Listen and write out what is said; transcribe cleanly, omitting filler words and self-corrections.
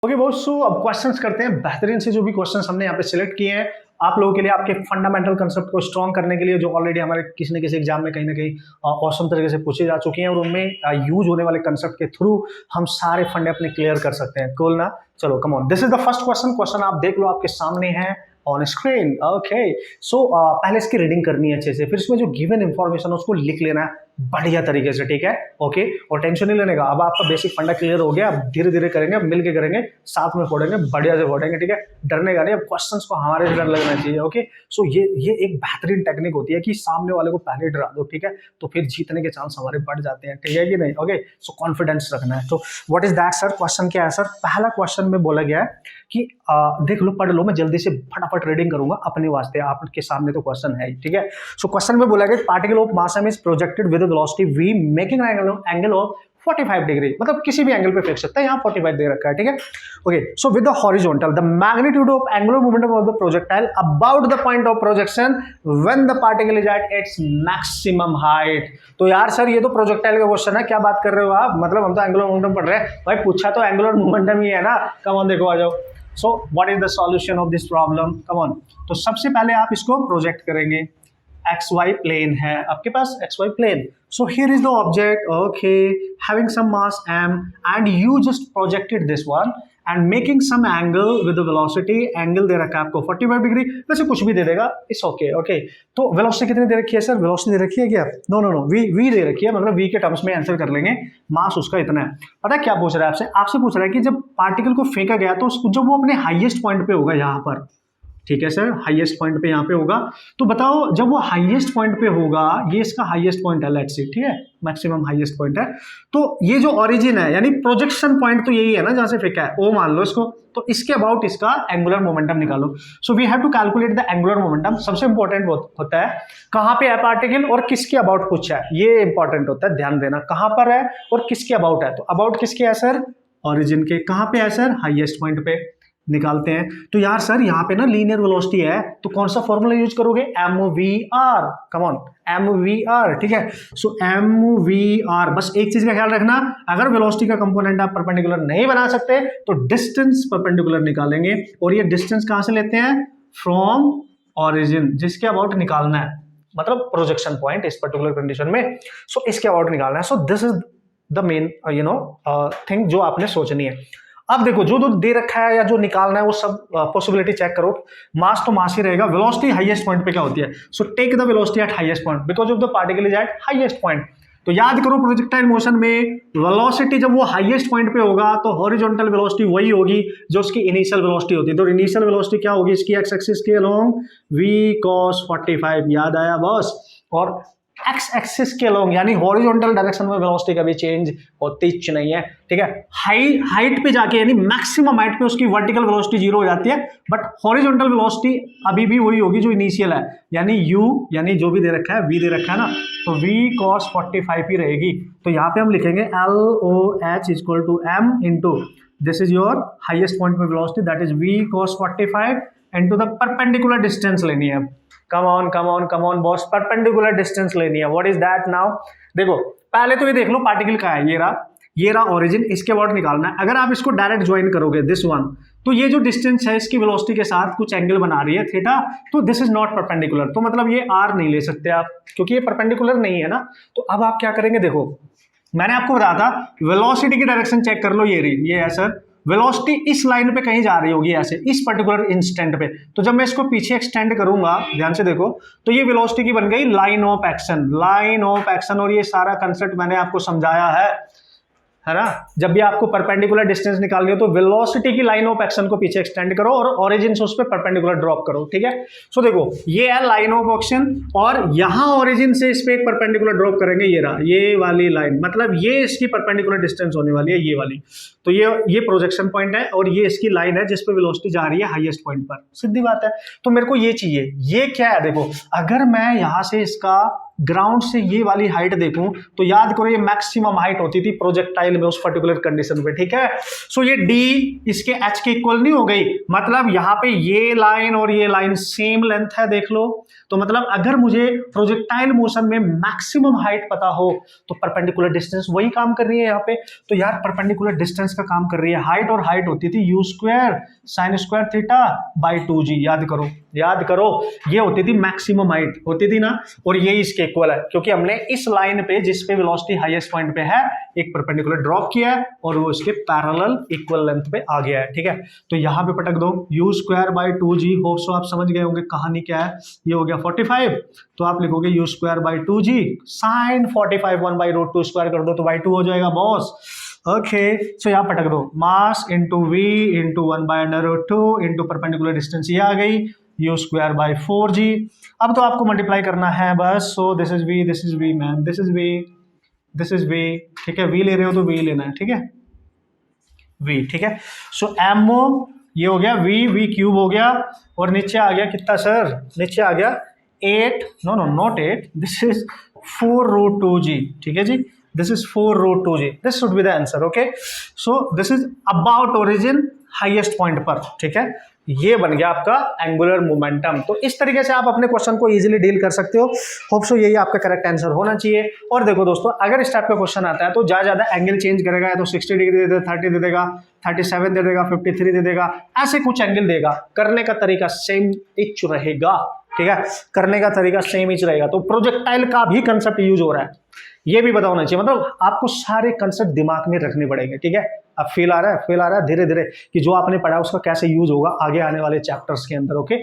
Okay दोस्तों, अब questions करते हैं। बेहतरीन से जो भी क्वेश्चंस हमने यहाँ पे सिलेक्ट किए हैं आप लोगों के लिए, आपके फंडामेंटल कंसेप्ट को स्ट्रॉन्ग करने के लिए, जो ऑलरेडी हमारे किसी न किसी एग्जाम में कहीं ना कहीं औसम तरीके से पूछे जा चुके हैं और उनमें यूज होने वाले कंसेप्ट के थ्रू हम सारे फंडे अपने क्लियर कर सकते हैं। कूल ना? चलो come on, this is the first question आप देख लो, आपके सामने है ऑन स्क्रीन। ओके सो पहले इसकी रीडिंग करनी है अच्छे से, फिर इसमें जो गिवन इंफॉर्मेशन है उसको लिख लेना है बढ़िया तरीके से, ठीक है? ओके, और टेंशन नहीं लेने का। अब आपका बेसिक फंडा क्लियर हो गया, अब धीरे धीरे करेंगे, अब मिलके करेंगे, साथ में फोड़ेंगे, बढ़िया से फोड़ेंगे, ठीक है? डरने का नहीं, अब क्वेश्चंस को हमारे से डर लगना चाहिए। ओके सो ये एक बेहतरीन टेक्निक होती है कि सामने वाले को पहले डरा दो, ठीक है? तो फिर जीतने के चांस हमारे बढ़ जाते हैं, ठीक है कि नहीं? ओके सो कॉन्फिडेंस रखना है। तो what is that sir? Question क्या है सर? पहला क्वेश्चन में बोला गया है कि देख लो, पढ़ लो, मैं जल्दी से फटाफट रीडिंग करूंगा अपने वास्ते, आपके सामने तो क्वेश्चन है, ठीक है? सो क्वेश्चन में बोला गया particle of mass m is projected with velocity v making angle of 45 degree, मतलब किसी भी एंगल पे फेंक सकता है, यहाँ 45 दे रखा है, ठीक है? Okay so with the horizontal the magnitude of angular momentum of the projectile about the point of projection when the particle is at its maximum height. तो यार सर ये तो प्रोजेक्टाइल का क्वेश्चन है, क्या बात कर रहे हो आप? मतलब हम तो एंगुलर मोमेंटम पढ़ रहे हैं भाई, पूछा तो एंगुलर मोमेंटम ही है ना। कम ऑन, देखो आ जाओ। So what is the solution of this problem? Come on, तो सबसे पहले आप इसको प्रोजेक्ट करेंगे। XY प्लेन है आपके पास, XY plane. So here is the object, okay, having some mass m, and you just projected this one and making some angle with the velocity, angle दे रखा है आपको 45 डिग्री, वैसे कुछ भी दे देगा, इट्स ओके। ओके तो वेलोसिटी कितनी दे रखी है सर? वेलोसिटी दे रखी है क्या? नो नो नो, v दे रखी है, मतलब v के टर्म्स में आंसर कर लेंगे। मास उसका इतना है। पता है क्या पूछ रहा है आपसे? आपसे पूछ रहा है कि जब पार्टिकल को फेंका गया तो जब वो अपने हाईएस्ट पॉइंट पे होगा यहाँ पर, ठीक है सर, हाईएस्ट पॉइंट पे यहाँ पे होगा, तो बताओ जब वो हाईएस्ट पॉइंट पे होगा, ये इसका हाईएस्ट पॉइंट है, लेट्स सी, ठीक है, मैक्सिमम हाईएस्ट पॉइंट है, तो ये जो ओरिजिन है यानी प्रोजेक्शन पॉइंट तो यही है ना जहां से फेंका है, ओ मान लो इसको, तो इसके अबाउट इसका एंगुलर मोमेंटम निकालो। So we have to calculate the angular momentum. सबसे इंपॉर्टेंट होता है कहां पे है पार्टिकल और किसके अबाउट पूछा है, ये इंपॉर्टेंट होता है, ध्यान देना कहां पर है और किसके अबाउट है। तो अबाउट किसके है सर? ओरिजिन के। कहां पे है सर? हाईएस्ट पॉइंट पे। निकालते हैं। तो यार सर यहाँ पे ना लीनियर वेलोसिटी है, तो कौन सा फॉर्मूला यूज करोगे? MVR। कम ऑन, MVR, ठीक है? सो MVR, बस एक चीज का ख्याल रखना, अगर वेलोसिटी का कंपोनेंट आप परपेंडिकुलर नहीं बना सकते तो डिस्टेंस परपेंडिकुलर निकालेंगे, और ये डिस्टेंस कहां से लेते हैं? फ्रॉम ओरिजिन, जिसके अबाउट निकालना है, मतलब प्रोजेक्शन पॉइंट इस पर्टिकुलर कंडीशन में। सो इसके अबाउट निकालना है। सो this is the main thing जो आपने सोचनी है। अब देखो जो दे रखा है या जो निकालना है वो सब पॉसिबिलिटी चेक करो। मास तो मास ही रहेगा, वेलोसिटी हाईएस्ट पॉइंट पे क्या होती है? So take the velocity at highest point because of the particle is at highest point. तो याद करो प्रोजेक्टाइल मोशन में वेलोसिटी जब वो हाईएस्ट पॉइंट पे होगा तो हॉरिजॉन्टल वेलोसिटी वही होगी जो उसकी इनिशियल वेलोसिटी होती है। तो इनिशियल वेलोसिटी क्या होगी इसकी? एक्स एक्सिस के अलोंग v cos 45, याद आया बॉस? और एक्स एक्सिस के अलोंग यानी हॉरिजॉन्टल डायरेक्शन में वेलोसिटी कभी चेंज होती नहीं है, ठीक है? हाइट पे जाके यानी मैक्सिमम हाइट पे उसकी वर्टिकल वेलोसिटी 0 हो जाती है, बट हॉरिजॉन्टल वेलोसिटी अभी भी वही होगी जो इनिशियल है, यानी u, यानी जो भी दे रखा है v दे रखा है ना, तो v cos 45 ही रहेगी। तो यहाँ पे हम लिखेंगे LOH equal to m into this is your highest point में velocity, that is v cos 45 into the perpendicular distance लेनी है। Come on boss, perpendicular distance लेनी है। What is that now? देखो पहले तो ये देख लो पार्टिकल का है, ये रहा ओरिजिन, इसके अबाउट निकालना है। अगर आप इसको डायरेक्ट ज्वाइन करोगे दिस वन, तो ये जो डिस्टेंस है इसकी वेलोसिटी के साथ कुछ एंगल बना रही है थीटा, तो दिस इज नॉट परपेंडिकुलर, तो मतलब ये r नहीं ले सकते आप क्योंकि ये परपेंडिकुलर नहीं है ना। तो अब आप क्या करेंगे? देखो मैंने आपको बताया था वेलोसिटी की डायरेक्शन चेक कर लो, ये रही, ये है सर वेलोसिटी इस लाइन पे कहीं जा रही होगी ऐसे, इस पर्टिकुलर इंस्टेंट पे। तो जब मैं इसको पीछे एक्सटेंड करूंगा, ध्यान से देखो, तो ये वेलोसिटी की बन गई लाइन ऑफ एक्शन, और ये सारा कंसेप्ट मैंने आपको समझाया है ना? जब भी आपको परपेंडिकुलर डिस्टेंस निकालनी हो तो वेलोसिटी की लाइन ऑफ एक्शन को पीछे एक्सटेंड करो और ओरिजिन से उस पर परपेंडिकुलर ड्रॉप करो, ठीक है? सो देखो ये है लाइन ऑफ एक्शन, और यहां ओरिजिन से इस पे एक परपेंडिकुलर ड्रॉप करेंगे, ये रहा ये वाली लाइन, मतलब ये इसकी परपेंडिकुलर डिस्टेंस होने वाली है, ये वाली। तो ये प्रोजेक्शन पॉइंट है और ये इसकी लाइन है जिस पे वेलोसिटी जा रही है हाईएस्ट पॉइंट पर। सीधी बात है। तो मेरे को ये चाहिए, ये क्या है? देखो अगर मैं यहां से इसका ग्राउंड से ये वाली हाइट देखूं तो याद करो ये मैक्सिमम हाइट होती थी प्रोजेक्टाइल में उस पर्टिकुलर कंडीशन पे, ठीक है। सो ये डी इसके एच के इक्वल नहीं हो गई, मतलब यहां पे ये लाइन और ये लाइन सेम लेंथ है, देख लो। तो मतलब अगर मुझे प्रोजेक्टाइल मोशन में मैक्सिमम हाइट पता हो तो परपेंडिकुलर डिस्टेंस वही काम कर रही है यहाँ पे। तो यार परपेंडिकुलर डिस्टेंस का काम कर रही है हाइट, और हाइट होती थी you square sine square theta by 2g, याद करो याद करो, ये होती थी मैक्सिमम हाइट होती थी ना, और ये इसके इक्वल है क्योंकि हमने इस लाइन पे जिस पे वेलोसिटी हाईएस्ट पॉइंट पे है एक परपेंडिकुलर ड्रॉप किया है और वो इसके पैरेलल इक्वल लेंथ पे आ गया है, ठीक है। तो यहाँ पे पटक दो you square by 2g, hope so आप समझ गए होंगे कहानी क्या है। ये हो गया 45, तो आप लिखोगे u square by 2g sine 45 1 by root 2 square कर दो तो बाई 2 हो जाएगा बॉस। ओके सो यहाँ पटक दो mass into v into 1 by under root 2 into perpendicular distance, ये आ गई यू स्क्वायर बाई 4g। अब तो आपको मल्टीप्लाई करना है बस। So this is v man, this is v, ठीक है। वी ले रहे हो तो वी लेना है, ठीक है, वी, ठीक है। सो एमओ ये हो गया वी क्यूब हो गया, और नीचे आ गया कितना सर, नीचे आ गया 8, no not 8, this is 4 root 2g, ठीक है जी, this is 4 root 2g, this should be the answer. Okay so this is about origin highest point पर, ठीक है। ये बन गया आपका एंगुलर मोमेंटम। तो इस तरीके से आप अपने क्वेश्चन को इजीली डील कर सकते हो। होप सो यही आपका करेक्ट आंसर होना चाहिए। और देखो दोस्तों, अगर इस टाइप का क्वेश्चन आता है तो ज्यादा एंगल चेंज करेगा, या तो 60 डिग्री दे देगा, 30 दे देगा, 37 दे देगा, 53 दे देगा, ऐसे कुछ एंगल देगा। करने का तरीका सेम इच रहेगा, ठीक है, करने का तरीका सेम इच रहेगा। तो प्रोजेक्टाइल का भी कंसेप्ट यूज हो रहा है, ये भी पता होना चाहिए। मतलब आपको सारे कंसेप्ट दिमाग में रखने पड़ेंगे, ठीक है। अब फील आ रहा है धीरे धीरे कि जो आपने पढ़ा उसका कैसे यूज होगा आगे आने वाले चैप्टर्स के अंदर। ओके।